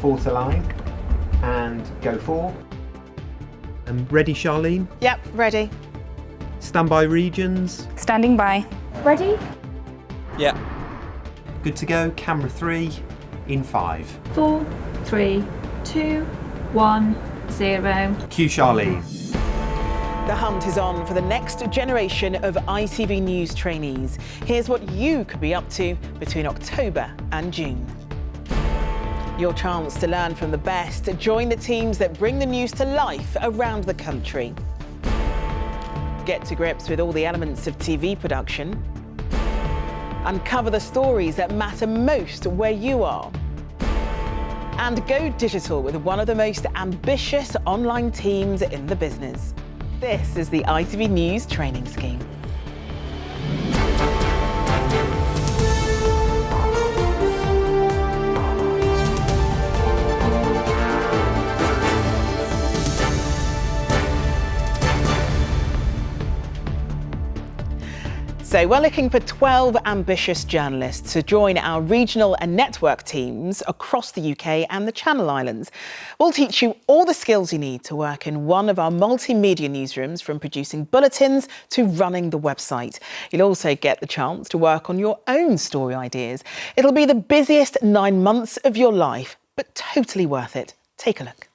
4 to line and go 4. Ready, Charlene? Yep, ready. Standby regions. Standing by. Ready? Yeah. Good to go. Camera 3 in 5. 4, 3, 2, 1, 0. Cue Charlene. The hunt is on for the next generation of ITV News trainees. Here's what you could be up to between October and June. Your chance to learn from the best. Join the teams that bring the news to life around the country. Get to grips with all the elements of TV production. Uncover the stories that matter most where you are. And go digital with one of the most ambitious online teams in the business. This is the ITV News Training Scheme. So we're looking for 12 ambitious journalists to join our regional and network teams across the UK and the Channel Islands. We'll teach you all the skills you need to work in one of our multimedia newsrooms, from producing bulletins to running the website. You'll also get the chance to work on your own story ideas. It'll be the busiest 9 months of your life, but totally worth it. Take a look.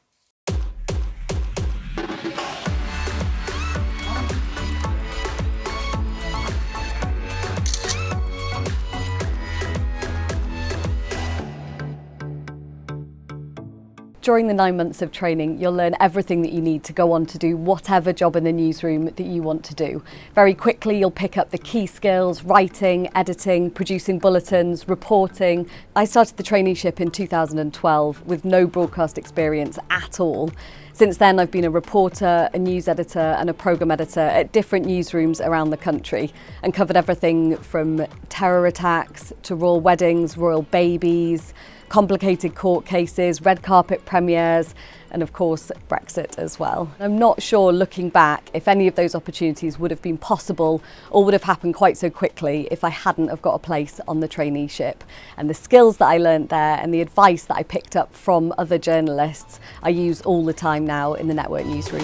During the 9 months of training, you'll learn everything that you need to go on to do whatever job in the newsroom that you want to do. Very quickly, you'll pick up the key skills: writing, editing, producing bulletins, reporting. I started the traineeship in 2012 with no broadcast experience at all. Since then, I've been a reporter, a news editor and a programme editor at different newsrooms around the country, and covered everything from terror attacks to royal weddings, royal babies, complicated court cases, red carpet premieres, and of course Brexit as well. I'm not sure, looking back, if any of those opportunities would have been possible or would have happened quite so quickly if I hadn't have got a place on the traineeship. And the skills that I learnt there and the advice that I picked up from other journalists, I use all the time now in the network newsroom.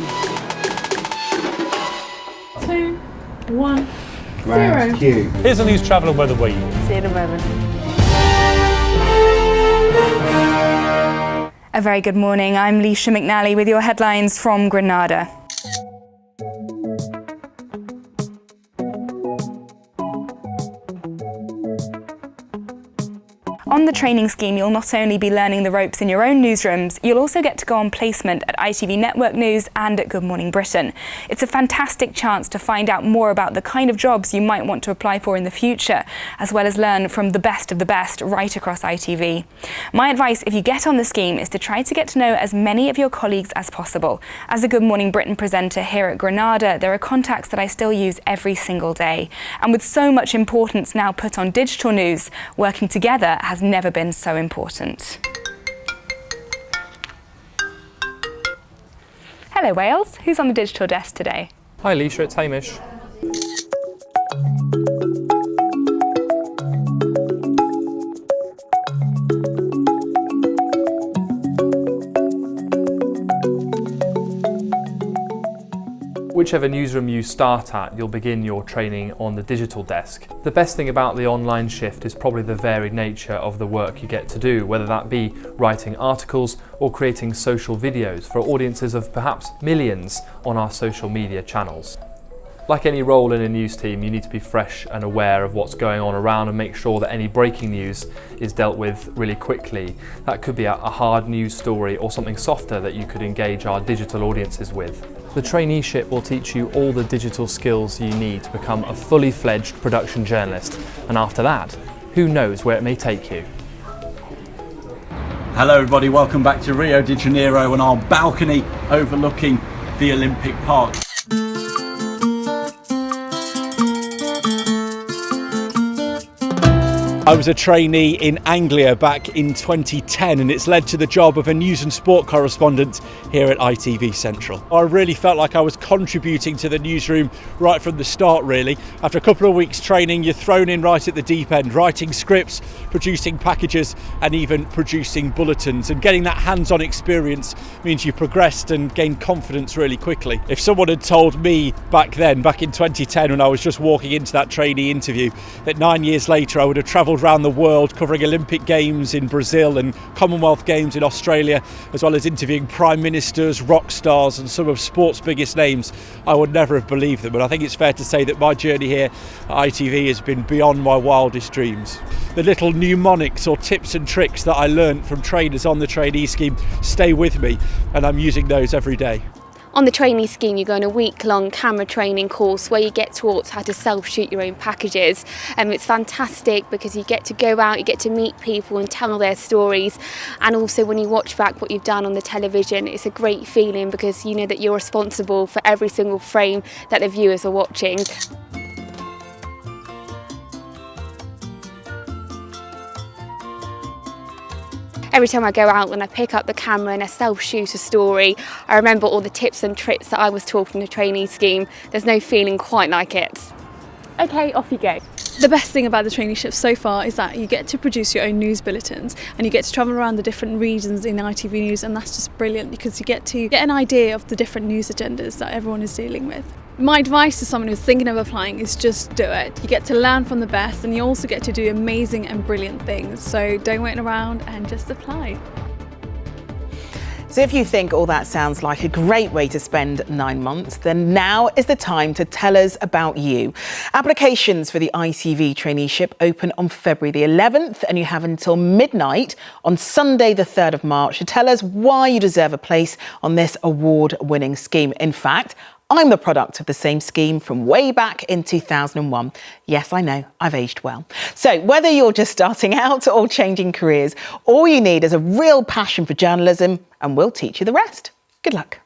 2, 1, Round 0. Q. Here's the news, travel and weather week. See you in a moment. A very good morning. I'm Leisha McNally with your headlines from Granada. On the training scheme, you'll not only be learning the ropes in your own newsrooms, you'll also get to go on placement at ITV Network News and at Good Morning Britain. It's a fantastic chance to find out more about the kind of jobs you might want to apply for in the future, as well as learn from the best of the best right across ITV. My advice, if you get on the scheme, is to try to get to know as many of your colleagues as possible. As a Good Morning Britain presenter here at Granada, there are contacts that I still use every single day. And with so much importance now put on digital news, working together has never been so important. Hello Wales, who's on the digital desk today? Hi Leisha, it's Hamish. Whichever newsroom you start at, you'll begin your training on the digital desk. The best thing about the online shift is probably the varied nature of the work you get to do, whether that be writing articles or creating social videos for audiences of perhaps millions on our social media channels. Like any role in a news team, you need to be fresh and aware of what's going on around and make sure that any breaking news is dealt with really quickly. That could be a hard news story or something softer that you could engage our digital audiences with. The traineeship will teach you all the digital skills you need to become a fully fledged production journalist, and after that, who knows where it may take you. Hello everybody, welcome back to Rio de Janeiro and our balcony overlooking the Olympic Park. I was a trainee in Anglia back in 2010 and it's led to the job of a news and sport correspondent here at ITV Central. I really felt like I was contributing to the newsroom right from the start really. After a couple of weeks training you're thrown in right at the deep end, writing scripts, producing packages and even producing bulletins, and getting that hands-on experience means you progressed and gained confidence really quickly. If someone had told me back then, back in 2010 when I was just walking into that trainee interview, that 9 years later I would have travelled around the world covering Olympic Games in Brazil and Commonwealth Games in Australia, as well as interviewing prime ministers, rock stars and some of sport's biggest names, I would never have believed them. And I think it's fair to say that my journey here at ITV has been beyond my wildest dreams. The little mnemonics or tips and tricks that I learned from trainers on the trainee scheme stay with me, and I'm using those every day. On the trainee scheme, you go on a week-long camera training course where you get taught how to self-shoot your own packages. It's fantastic because you get to go out, you get to meet people and tell their stories. And also when you watch back what you've done on the television, it's a great feeling because you know that you're responsible for every single frame that the viewers are watching. Every time I go out and I pick up the camera and I self-shoot a story, I remember all the tips and tricks that I was taught in the trainee scheme. There's no feeling quite like it. Okay, off you go. The best thing about the traineeship so far is that you get to produce your own news bulletins and you get to travel around the different regions in ITV News, and that's just brilliant because you get to get an idea of the different news agendas that everyone is dealing with. My advice to someone who's thinking of applying is just do it. You get to learn from the best and you also get to do amazing and brilliant things. So don't wait around and just apply. So if you think all that sounds like a great way to spend 9 months, then now is the time to tell us about you. Applications for the ITV Traineeship open on February the 11th and you have until midnight on Sunday the 3rd of March to tell us why you deserve a place on this award-winning scheme. In fact, I'm the product of the same scheme from way back in 2001. Yes, I know, I've aged well. So whether you're just starting out or changing careers, all you need is a real passion for journalism and we'll teach you the rest. Good luck.